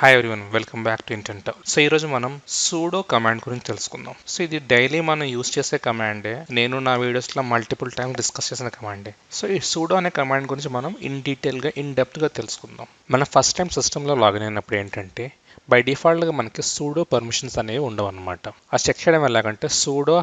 Hi everyone, welcome back to intentowl. So ఈరోజు మనం sudo command గురించి తెలుసుకుందాం. సో ఇది డైలీ మనం యూజ్ చేసే కమాండే. నేను నా వీడియోస్లో మల్టిపుల్ టైమ్స్ డిస్కస్ చేసిన కమాండే. సో ఈ sudo అనే కమాండ్ గురించి మనం ఇన్ డెప్త్గా తెలుసుకుందాం. మనం ఫస్ట్ టైం సిస్టంలో లాగిన్ అయినప్పుడు ఏంటంటే బై డిఫాల్ట్గా మనకి sudo పర్మిషన్స్ అనేవి ఉండవు అనమాట. ఆ చెక్ చేయడం ఎలాగంటే sudo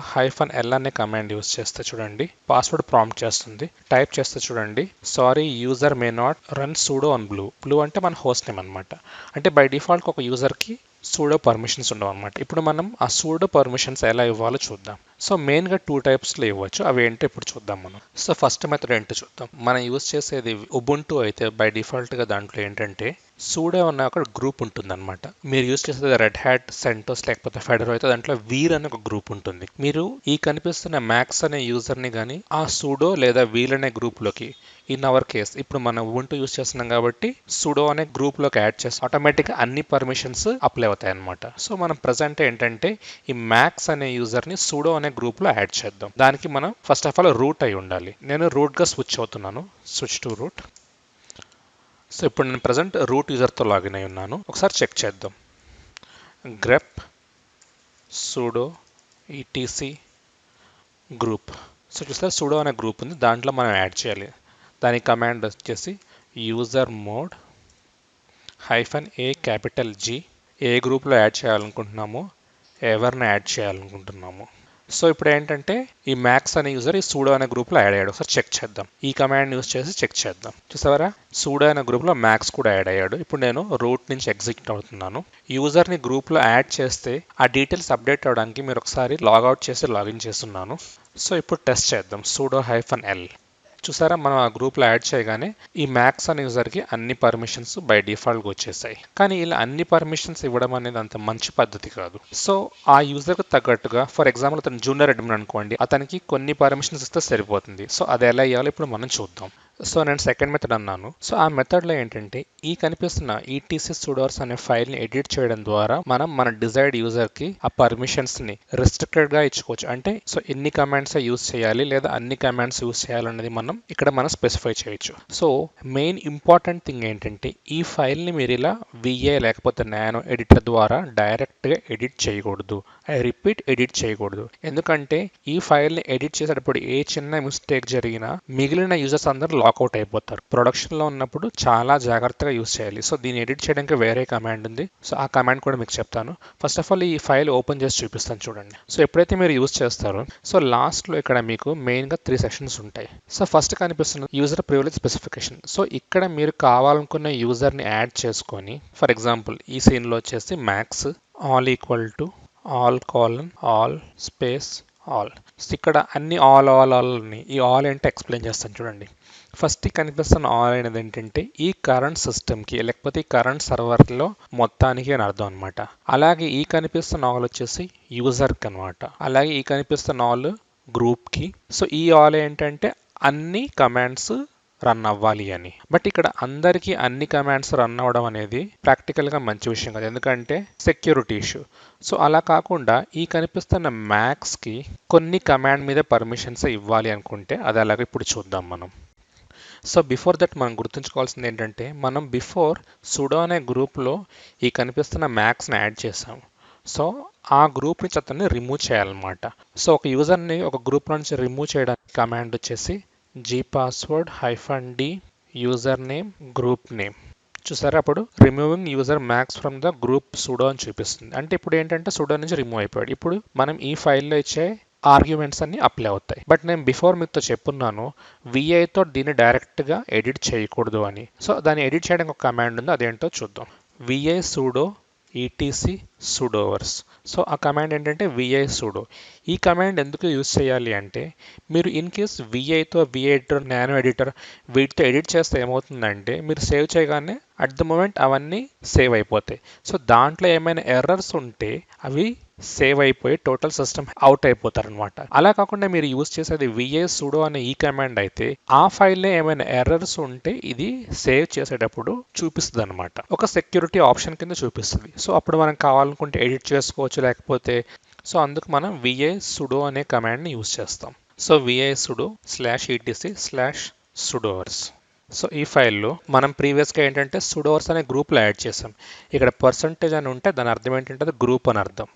-l అనే కమాండ్ యూజ్ చేస్తే చూడండి, పాస్వర్డ్ ప్రాంప్ట్ చేస్తుంది. టైప్ చేస్తే చూడండి, sorry user may not run sudo on blue అంటే మన హోస్ట్ నేమ్ అనమాట. అంటే బై డిఫాల్ట్ ఒక యూజర్కి sudo పర్మిషన్స్ ఉండవు అనమాట. ఇప్పుడు మనం ఆ sudo పర్మిషన్స్ ఎలా ఇవ్వాలో చూద్దాం. సో మెయిన్గా 2 టైప్స్లో ఇవ్వచ్చు. అవి ఏంటో ఇప్పుడు చూద్దాం మనం. సో ఫస్ట్ మెథడ్ ఏంటో చూద్దాం. మనం యూజ్ చేసేది ఉబుంటూ అయితే బై డిఫాల్ట్గా దాంట్లో ఏంటంటే sudo అన్న ఒక గ్రూప్ ఉంటుందన్నమాట. మీరు యూజ్ చేసేది రెడ్ హ్యాట్, సెంటోస్ లేకపోతే ఫెడరో అయితే దాంట్లో వీర్ అనే ఒక గ్రూప్ ఉంటుంది. మీరు ఈ కనిపిస్తున్న మ్యాక్స్ అనే యూజర్ని కానీ ఆ sudo లేదా వీల్ అనే గ్రూప్లోకి, ఇన్ అవర్ కేస్ ఇప్పుడు మనం ఉబుంటూ యూజ్ చేస్తున్నాం కాబట్టి sudo అనే గ్రూప్లోకి యాడ్ చేసి ఆటోమేటిక్గా అన్ని పర్మిషన్స్ అప్లై అవుతాయి అనమాట. సో మనం ప్రజెంట్ ఏంటంటే ఈ మ్యాక్స్ అనే యూజర్ని sudo అనే గ్రూప్లో యాడ్ చేద్దాం. దానికి మనం ఫస్ట్ ఆఫ్ ఆల్ రూట్ అయి ఉండాలి. నేను రూట్గా స్విచ్ అవుతున్నాను, స్విచ్ టు రూట్. సో ఇప్పుడు నేను ప్రజెంట్ రూట్ యూజర్తో లాగిన్ అయి ఉన్నాను. ఒకసారి చెక్ చేద్దాం. grep sudo etc group. So చూస్తే sudo అనే గ్రూప్ ఉంది, దాంట్లో మనం యాడ్ చేయాలి. దాని కమాండ్ వచ్చేసి user mode -a capital G. ఏ గ్రూప్లో యాడ్ చేయాలనుకుంటున్నామో, ఎవరిని యాడ్ చేయాలనుకుంటున్నాము. సో ఇప్పుడు ఏంటంటే ఈ మ్యాక్స్ అనే యూజర్ ఈ sudo అనే గ్రూప్లో యాడ్ అయ్యాడు. ఒకసారి చెక్ చేద్దాం. ఈ కమాండ్ యూజ్ చేసి చెక్ చేద్దాం. చూసారా, sudo అనే గ్రూప్లో మ్యాక్స్ కూడా యాడ్ అయ్యాడు. ఇప్పుడు నేను రూట్ నుంచి ఎగ్జిట్ అవుతున్నాను. యూజర్ని గ్రూప్లో యాడ్ చేస్తే ఆ డీటెయిల్స్ అప్డేట్ అవ్వడానికి మీరు ఒకసారి లాగౌట్ చేసి లాగిన్ చేస్తున్నాను. సో ఇప్పుడు టెస్ట్ చేద్దాం. sudo -l. చూసారా, మనం ఆ గ్రూప్లో యాడ్ చేయగానే ఈ మ్యాక్స్ అనే యూజర్కి అన్ని పర్మిషన్స్ బై డిఫాల్ట్గా వచ్చేసాయి. కానీ ఇలా అన్ని పర్మిషన్స్ ఇవ్వడం అనేది అంత మంచి పద్ధతి కాదు. సో ఆ యూజర్కి తగ్గట్టుగా, ఫర్ ఎగ్జాంపుల్ అతను జూనియర్ అడ్మిన్ అనుకోండి, అతనికి కొన్ని పర్మిషన్స్ ఇస్తే సరిపోతుంది. సో అది ఎలా ఇవ్వాలో ఇప్పుడు మనం చూద్దాం. సో నేను సెకండ్ మెథడ్ అన్నాను. సో ఆ మెథడ్లో ఏంటంటే ఈ కనిపిస్తున్న etc sudoers అనే ఫైల్ని ఎడిట్ చేయడం ద్వారా మనం మన డిజైర్డ్ యూజర్కి ఆ పర్మిషన్స్ని రిస్ట్రిక్టెడ్గా ఇచ్చుకోవచ్చు. అంటే సో ఎన్ని కమాండ్స్ యూజ్ చేయాలి లేదా అన్ని కమాండ్స్ యూజ్ చేయాలనేది మనం స్పెసిఫై చేయొచ్చు. సో మెయిన్ ఇంపార్టెంట్ థింగ్ ఏంటంటే ఈ ఫైల్ని మీరు ఇలా VA లేకపోతే నానో ఎడిటర్ ద్వారా డైరెక్ట్గా ఎడిట్ చేయకూడదు. ఐ రిపీట్, ఎడిట్ చేయకూడదు. ఎందుకంటే ఈ ఫైల్ని ఎడిట్ చేసేటప్పుడు ఏ చిన్న మిస్టేక్ జరిగినా మిగిలిన యూజర్స్ అందరూ లాక్అవుట్ అయిపోతారు. ప్రొడక్షన్లో ఉన్నప్పుడు చాలా జాగ్రత్తగా యూజ్ చేయాలి. సో దీన్ని ఎడిట్ చేయడానికి వేరే కమాండ్ ఉంది. సో ఆ కమాండ్ కూడా మీకు చెప్తాను. ఫస్ట్ ఆఫ్ ఆల్ ఈ ఫైల్ ఓపెన్ చేసి చూపిస్తాను చూడండి. సో ఎప్పుడైతే మీరు యూజ్ చేస్తారో సో లాస్ట్లో ఇక్కడ మీకు మెయిన్గా 3 సెక్షన్స్ ఉంటాయి. సో ఫస్ట్ కనిపిస్తున్న యూజర్ ప్రివిలేజ్ స్పెసిఫికేషన్. సో ఇక్కడ మీరు కావాలనుకున్న యూజర్ని యాడ్ చేసుకొని, ఫర్ ఎగ్జాంపుల్ ఈ సీన్లో వచ్చేసి max all equal to all space all. ఇక్కడ అన్ని ఆల్ని ఈ ఆల్ ఏంటో ఎక్స్ప్లెయిన్ చేస్తాను చూడండి. ఫస్ట్ కనిపిస్తున్న ఆల్ అనేది ఏంటంటే ఈ కరెంట్ సిస్టమ్కి లేకపోతే ఈ కరెంట్ సర్వర్లో మొత్తానికి అని అర్థం అనమాట. అలాగే ఈ కనిపిస్తున్న ఆల్ వచ్చేసి యూజర్కి అనమాట. అలాగే ఈ కనిపిస్తున్న ఆల్ గ్రూప్కి. సో ఈ ఆల్ ఏంటంటే అన్ని కమాండ్స్ రన్ అవ్వాలి అని. బట్ ఇక్కడ అందరికీ అన్ని కమాండ్స్ రన్ అవ్వడం అనేది ప్రాక్టికల్గా మంచి విషయం కాదు, ఎందుకంటే సెక్యూరిటీ ఇష్యూ. సో అలా కాకుండా ఈ కనిపిస్తున్న మ్యాక్స్కి కొన్ని కమాండ్ మీద పర్మిషన్స్ ఇవ్వాలి అనుకుంటే అది అలాగే ఇప్పుడు చూద్దాం మనం. సో బిఫోర్ దట్ మనం గుర్తుంచుకోవాల్సింది ఏంటంటే మనం బిఫోర్ sudo అనే గ్రూప్లో ఈ కనిపిస్తున్న మ్యాక్స్ని యాడ్ చేసాం. సో ఆ గ్రూప్ నుంచి అతన్ని రిమూవ్ చేయాలన్నమాట. సో ఒక యూజర్ని ఒక గ్రూప్ నుంచి రిమూవ్ చేయడానికి కమాండ్ వచ్చేసి gpassword -d user name group name. చూసారా, అప్పుడు removing user max from the group sudo అని చూపిస్తుంది. అంటే ఇప్పుడు ఏంటంటే sudo నుంచి రిమూవ్ అయిపోయాడు. ఇప్పుడు మనం ఈ ఫైల్లో ఇచ్చే ఆర్గ్యుమెంట్స్ అన్ని అప్లై అవుతాయి. బట్ నేను బిఫోర్ మీతో చెప్పున్నాను VIతో దీన్ని డైరెక్ట్గా ఎడిట్ చేయకూడదు అని. సో దాన్ని ఎడిట్ చేయడానికి ఒక కమాండ్ ఉంది, అదేంటో చూద్దాం. VI sudo etc sudoers. So ఆ కమాండ్ ఏంటంటే VI sudo. ఈ కమాండ్ ఎందుకు యూజ్ చేయాలి అంటే మీరు ఇన్ కేస్ VIతో VI ఎడిటర్, నానో ఎడిటర్ వీటితో ఎడిట్ చేస్తే ఏమవుతుందంటే మీరు సేవ్ చేయగానే అట్ ద మూమెంట్ అవన్నీ సేవ్ అయిపోతాయి. సో దాంట్లో ఏమైనా ఎర్రర్స్ ఉంటే అవి సేవ్ అయిపోయి టోటల్ సిస్టమ్ అవుట్ అయిపోతారు అనమాట. అలా కాకుండా మీరు యూజ్ చేసేది VI sudo అనే ఈ కమాండ్ అయితే ఆ ఫైల్లో ఏమైనా ఎర్రర్స్ ఉంటే ఇది సేవ్ చేసేటప్పుడు చూపిస్తుంది అనమాట. ఒక సెక్యూరిటీ ఆప్షన్ కింద చూపిస్తుంది. సో అప్పుడు మనం కావాలనుకుంటే ఎడిట్ చేసుకోవచ్చు, లేకపోతే సో అందుకు మనం VI sudo అనే కమాండ్ని యూజ్ చేస్తాం. So VI sudo /etc/sudoers. So ఈ ఫైల్లో మనం ప్రీవియస్గా ఏంటంటే సుడోవర్స్ అనే గ్రూప్లో యాడ్ చేసాం. ఇక్కడ పర్సంటేజ్ అని ఉంటే దాని అర్థం ఏంటంటే అది గ్రూప్ అని అర్థం.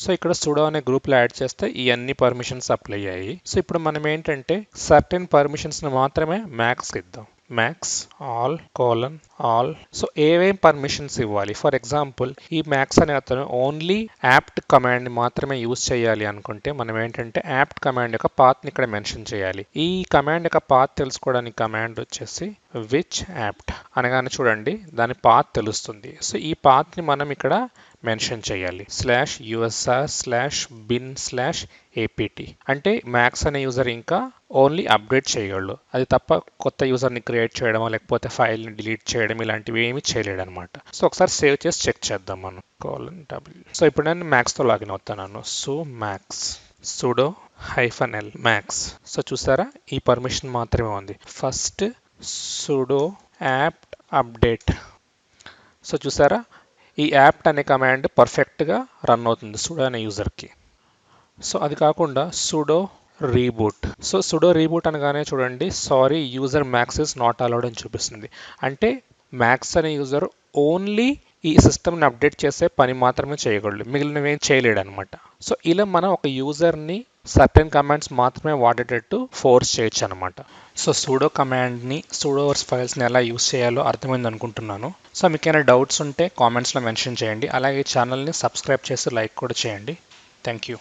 సో ఇక్కడ సుడో అనే గ్రూప్లో యాడ్ చేస్తే ఈ అన్ని పర్మిషన్స్ అప్లై అయ్యాయి. సో ఇప్పుడు మనం ఏంటంటే సర్టెన్ పర్మిషన్స్ని మాత్రమే మ్యాక్స్కి ఇద్దాం. Max all colon all. So ఏవేం పర్మిషన్స్ ఇవ్వాలి? ఫర్ ఎగ్జాంపుల్ ఈ మ్యాక్స్ అనే అతను ఓన్లీ యాప్ట్ కమాండ్ మాత్రమే యూజ్ చేయాలి అనుకుంటే మనం ఏంటంటే యాప్ట్ కమాండ్ యొక్క పాత్ని ఇక్కడ మెన్షన్ చేయాలి. ఈ కమాండ్ యొక్క పాత్ తెలుసుకోవడానికి కమాండ్ వచ్చేసి విచ్ యాప్ట్ అనగానే చూడండి దాని పాత్ తెలుస్తుంది. సో ఈ పాత్ని మనం ఇక్కడ మెన్షన్ చేయాలి. /usr/bin/apt అంటే మ్యాక్స్ అనే యూజర్ ఇంకా ఓన్లీ అప్డేట్ చేయగలడు, అది తప్ప కొత్త యూజర్ని క్రియేట్ చేయడమో లేకపోతే ఫైల్ని డిలీట్ చేయడం ఇలాంటివి ఏమీ చేయలేడు అనమాట. సో ఒకసారి సేవ్ చేసి చెక్ చేద్దాం మనం. :w. సో ఇప్పుడు నేను మ్యాక్స్తో లాగిన్ అవుతున్నాను. So max sudo -l max. So చూసారా ఈ పర్మిషన్ మాత్రమే ఉంది. First sudo apt update. So చూసారా ఈ యాప్ట్ అనే కమాండ్ పర్ఫెక్ట్గా రన్ అవుతుంది సుడో అనే యూజర్కి. సో అది కాకుండా sudo reboot. So sudo reboot అనగానే చూడండి sorry user max is not allowed అని చూపిస్తుంది. అంటే మ్యాక్స్ అనే యూజర్ ఓన్లీ ఈ సిస్టమ్ని అప్డేట్ చేసే పని మాత్రమే చేయగలడు, మిగిలినవి ఏం చేయలేడు అనమాట. సో ఇలా మనం ఒక యూజర్ని సర్టెన్ కమాండ్స్ మాత్రమే వాడేటట్టు ఫోర్స్ చేయొచ్చు అనమాట. సో సూడో కమాండ్ని సూడోవర్స్ ఫైల్స్ని ఎలా యూస్ చేయాలో అర్థమైంది అనుకుంటున్నాను. సో మీకు ఏమైనా డౌట్స్ ఉంటే కామెంట్స్లో మెన్షన్ చేయండి. అలాగే ఛానల్ని సబ్స్క్రైబ్ చేసి లైక్ కూడా చేయండి. Thank you.